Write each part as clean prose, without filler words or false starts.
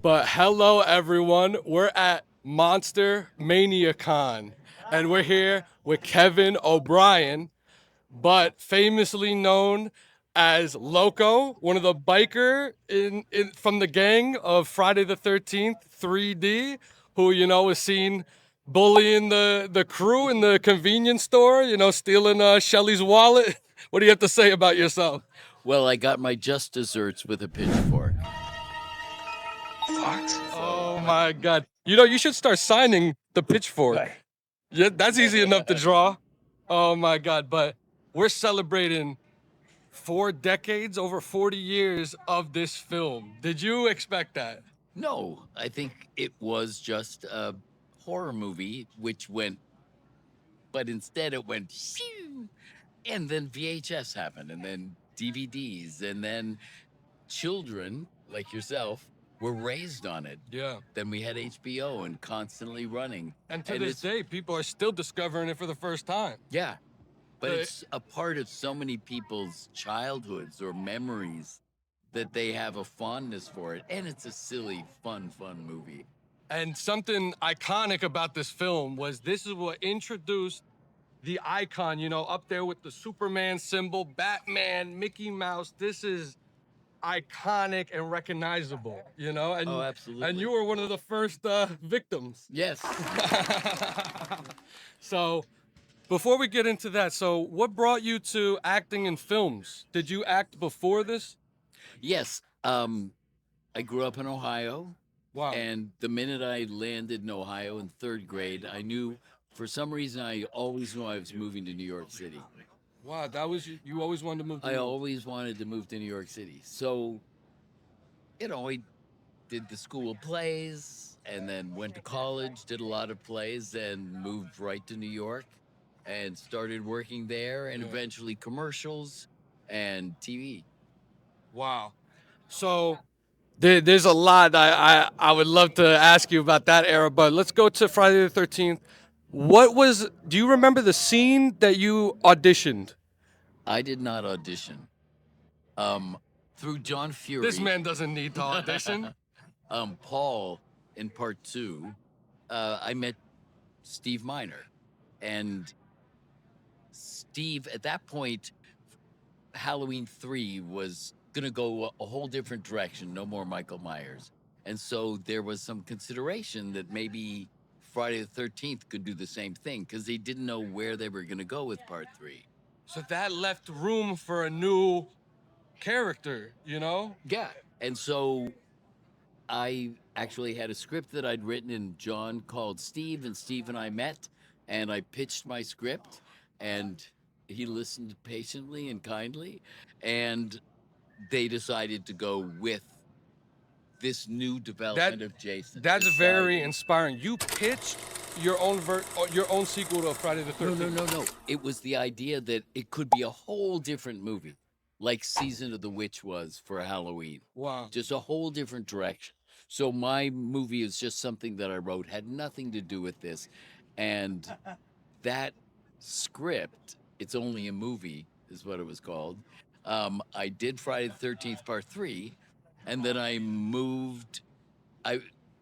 But hello, everyone. We're at Monster-Mania Con, and we're here with Kevin O'Brien, but famously known as Loco, one of the biker in from the gang of Friday the 13th 3D, who was seen bullying the crew in the convenience store, stealing Shelly's wallet. What do you have to say about yourself? Well, I got my just desserts with a pitchfork. What? Oh my God! You should start signing the pitchfork. Right. Yeah, that's easy enough to draw. Oh my God! But we're celebrating 4 decades, over 40 years of this film. Did you expect that? No, I think it was just a horror movie which went, but instead it went, shoo, and then VHS happened, and then DVDs, and then children like yourself were raised on it. Yeah. Then we had HBO and constantly running. And to And this it's, day, people are still discovering it for the first time. yeah, but Uh, it's a part of so many people's childhoods or memories that they have a fondness for it. And it's a silly, fun movie. And something iconic about this film was this is what introduced the icon, up there with the Superman symbol, Batman, Mickey Mouse. This is iconic and recognizable, And, Oh, and absolutely. you were one of the first victims. Yes. So, before we get into that, so what brought you to acting in films? Did you act before this? Yes. I grew up in Ohio, Wow. and the minute I landed in Ohio in third grade, I knew, for some reason, I always knew I was moving to New York City. Wow, that was you always wanted to move to I New York. always wanted to move to New York City. So, I did the school of plays and then went to college, did a lot of plays, and moved right to New York and started working there and Yeah. eventually commercials and TV. Wow. So there's a lot I would love to ask you about that era, but let's go to Friday the 13th. Do you remember the scene that you auditioned? I did not audition. Through John Fury. This man doesn't need to audition. Paul in part 2, I met Steve Miner, and Steve at that point, Halloween 3 was gonna go a whole different direction. No more Michael Myers, and so there was some consideration that maybe Friday the 13th could do the same thing because they didn't know where they were gonna go with part 3. So that left room for a new character, Yeah, and so I actually had a script that I'd written, and John called Steve, and Steve and I met, and I pitched my script, and he listened patiently and kindly, and they decided to go with this new development of Jason. That's this very side. inspiring. You pitched your own sequel to Friday the 13th. No. It was the idea that it could be a whole different movie, like Season of the Witch was for Halloween. Wow. Just a whole different direction. So my movie is just something that I wrote, had nothing to do with this. And that script, it's only a movie, is what it was called. I did Friday the 13th part 3, and then I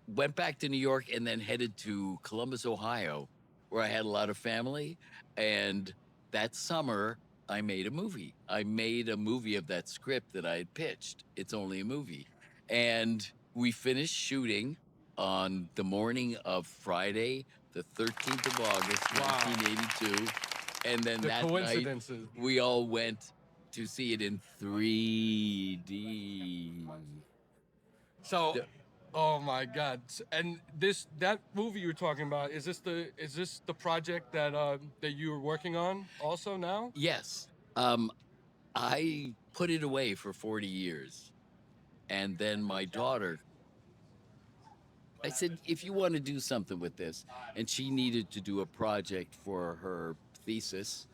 went back to New York and then headed to Columbus, Ohio, where I had a lot of family. And that summer, I made a movie. I made a movie of that script that I had pitched. It's only a movie. And we finished shooting on the morning of Friday, the 13th of August, Wow. 1982. And then The that night, coincidences. we all went to see it in 3D. So, oh my God! And that movie you were talking about, is this the project that you were working on also now? Yes. I put it away for 40 years. And then my daughter, I said, if you want to do something with this, and she needed to do a project for her thesis.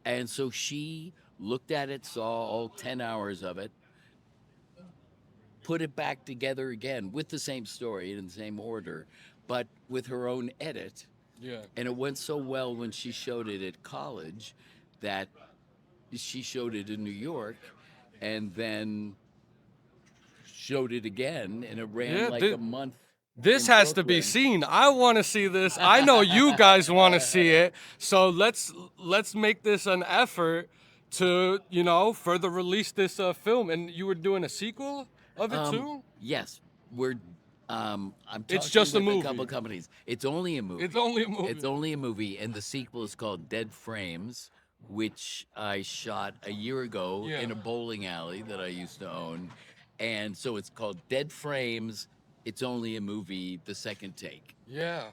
And so she looked at it, saw all 10 hours of it, put it back together again with the same story in the same order, but with her own edit. Yeah. And it went so well when she showed it at college that she showed it in New York, and then showed it again, and it ran Yeah, like a month this in has to be Brooklyn. seen. I want to see this. I know you guys want to see it. So let's make this an effort to, you know, further release this film. And you were doing a sequel of it too? Yes, we're. I'm It's talking just a with a movie. couple companies. It's only a movie. It's only a It's movie. only a movie, and the sequel is called Dead Frames, which I shot a year ago Yeah. in a bowling alley that I used to own, and so it's called Dead Frames. It's only a movie, the second take, Yeah.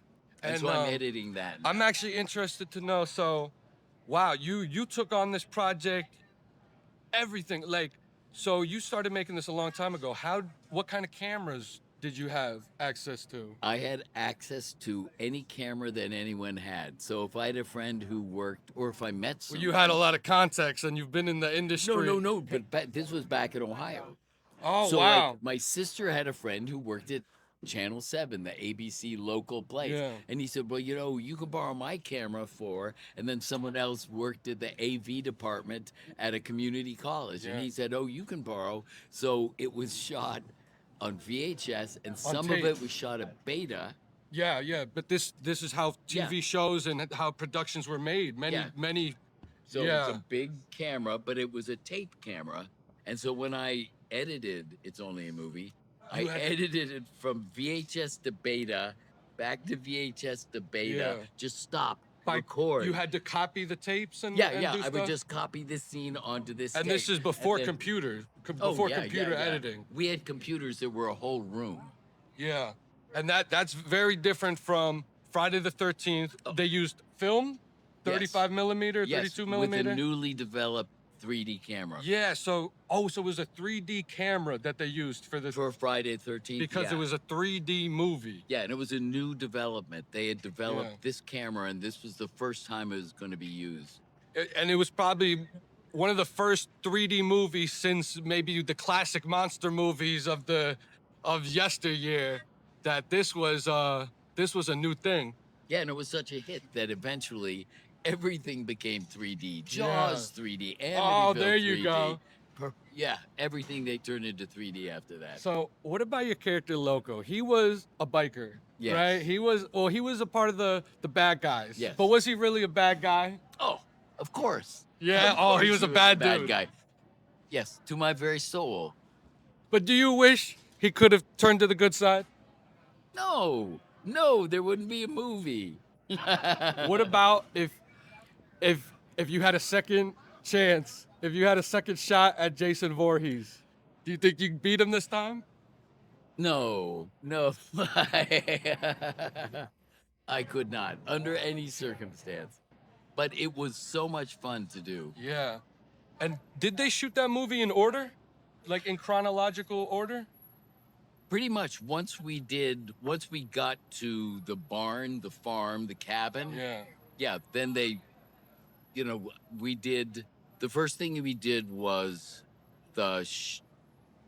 and And so I'm editing that I'm now. actually interested to know. So, wow, you took on this project, everything. Like, so you started making this a long time ago. What kind of cameras did you have access to? I had access to any camera that anyone had. So if I had a friend who worked, or if I met Well, someone, you had a lot of contacts and you've been in the no, industry. no, no. But this was back in Ohio. Oh, So like wow. my sister had a friend who worked at Channel 7, the ABC local place. Yeah. And he said, well, you know, you can borrow my camera for, and then someone else worked at the AV department at a community college. And Yeah. he said, oh, you can borrow. So it was shot on VHS, and On some of tape. it was shot at beta. Yeah, yeah. But this is how Yeah. TV shows and how productions were made. Yeah. Many. So Yeah. it's a big camera, but it was a tape camera. And so when I edited It's Only a Movie, I edited it from VHS to beta, back to VHS to beta, Yeah. just stop, Like, record. you had to copy the tapes and yeah, and yeah. do I stuff? would just copy this scene onto this And tape. this is before then- computer, Oh, before yeah, computer yeah, yeah. editing. We had computers that were a whole room. Yeah, and that's very different from Friday the 13th. They used film, 35 millimeter, Yes, 32 millimeter. with a newly developed 3D camera. Yeah, so it was a 3D camera that they used for this For Friday the 13th. because yeah. it was a 3D movie. Yeah, and it was a new development. They had developed Yeah. this camera, and this was the first time it was going to be used. And it was probably one of the first 3D movies since maybe the classic monster movies of yesteryear that this was a new thing. Yeah, and it was such a hit that eventually everything became 3D. Jaws 3D, Amityville there you 3D. go. Yeah, everything they turned into 3D after that. So, what about your character Loco? He was a biker, Yes. right? He was a part of the bad guys. Yes. But was he really a bad guy? Oh, of course. Yeah. Of Oh, he course was a bad dude. guy. Yes, to my very soul. But do you wish he could have turned to the good side? No, no, there wouldn't be a movie. What about if you had a second chance, if you had a second shot at Jason Voorhees? Do you think you beat him this time? No, no. I could not, under any circumstance. But it was so much fun to do. Yeah. And did they shoot that movie in order? Like in chronological order? Pretty much once we got to the barn, the farm, the cabin, Yeah. then we did, the first thing we did was the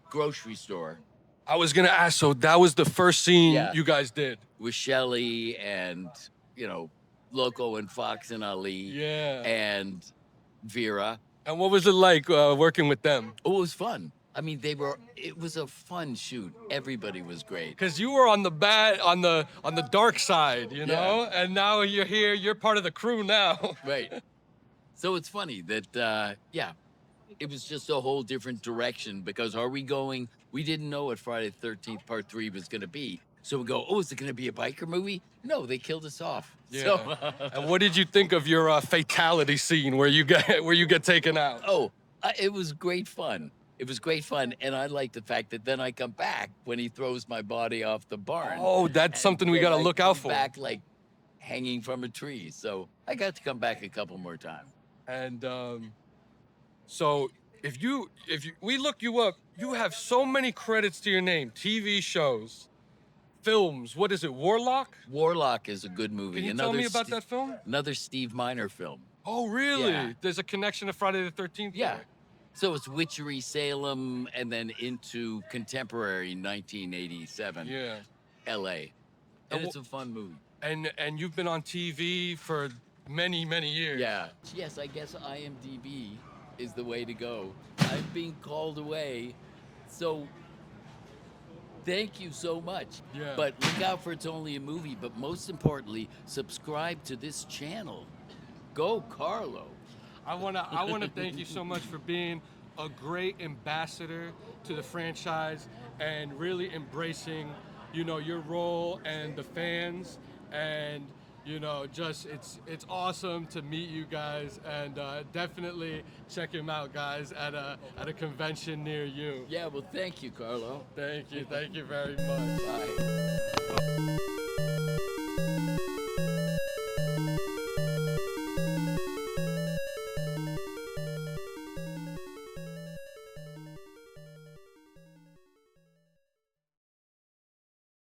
grocery store I was gonna ask, so that was the first scene Yeah. you guys did? with Shelley and, Loco and Fox and Ali Yeah. and Vera. And what was it like working with them? Oh, it was fun. I mean, it was a fun shoot. Everybody was great. Because you were on the dark side, you know, and now you're here. You're part of the crew now. Right. So it's funny that, it was just a whole different direction because we didn't know what Friday the 13th Part 3 was going to be. So we go, oh, is it going to be a biker movie? No, they killed us off. Yeah. So, And what did you think of your fatality scene where you get taken out? it was great fun. It was great fun. And I like the fact that then I come back when he throws my body off the barn. Oh, that's something we then gotta I look out come for. Back like hanging from a tree. So I got to come back a couple more times. And so if we look you up, you have so many credits to your name: TV shows, films. What is it, Warlock? Warlock is a good movie. Can you tell me about that film? Another Steve Miner film. Oh, really? Yeah. There's a connection to Friday the 13th. Yeah. there. So it's Witchery, Salem, and then into contemporary 1987 Yeah. LA. And And it's a fun movie. And you've been on TV for many years. Yeah. Yes, I guess IMDb is the way to go. I'm being called away. So Thank you so much. Yeah. But look out for It's Only a Movie. But most importantly, subscribe to this channel. Go, Carlo. I wanna thank you so much for being a great ambassador to the franchise and really embracing, your role and the fans, and just it's awesome to meet you guys, and definitely check him out, guys, at a convention near you. Yeah, well, thank you, Carlo. Thank you very much. Bye.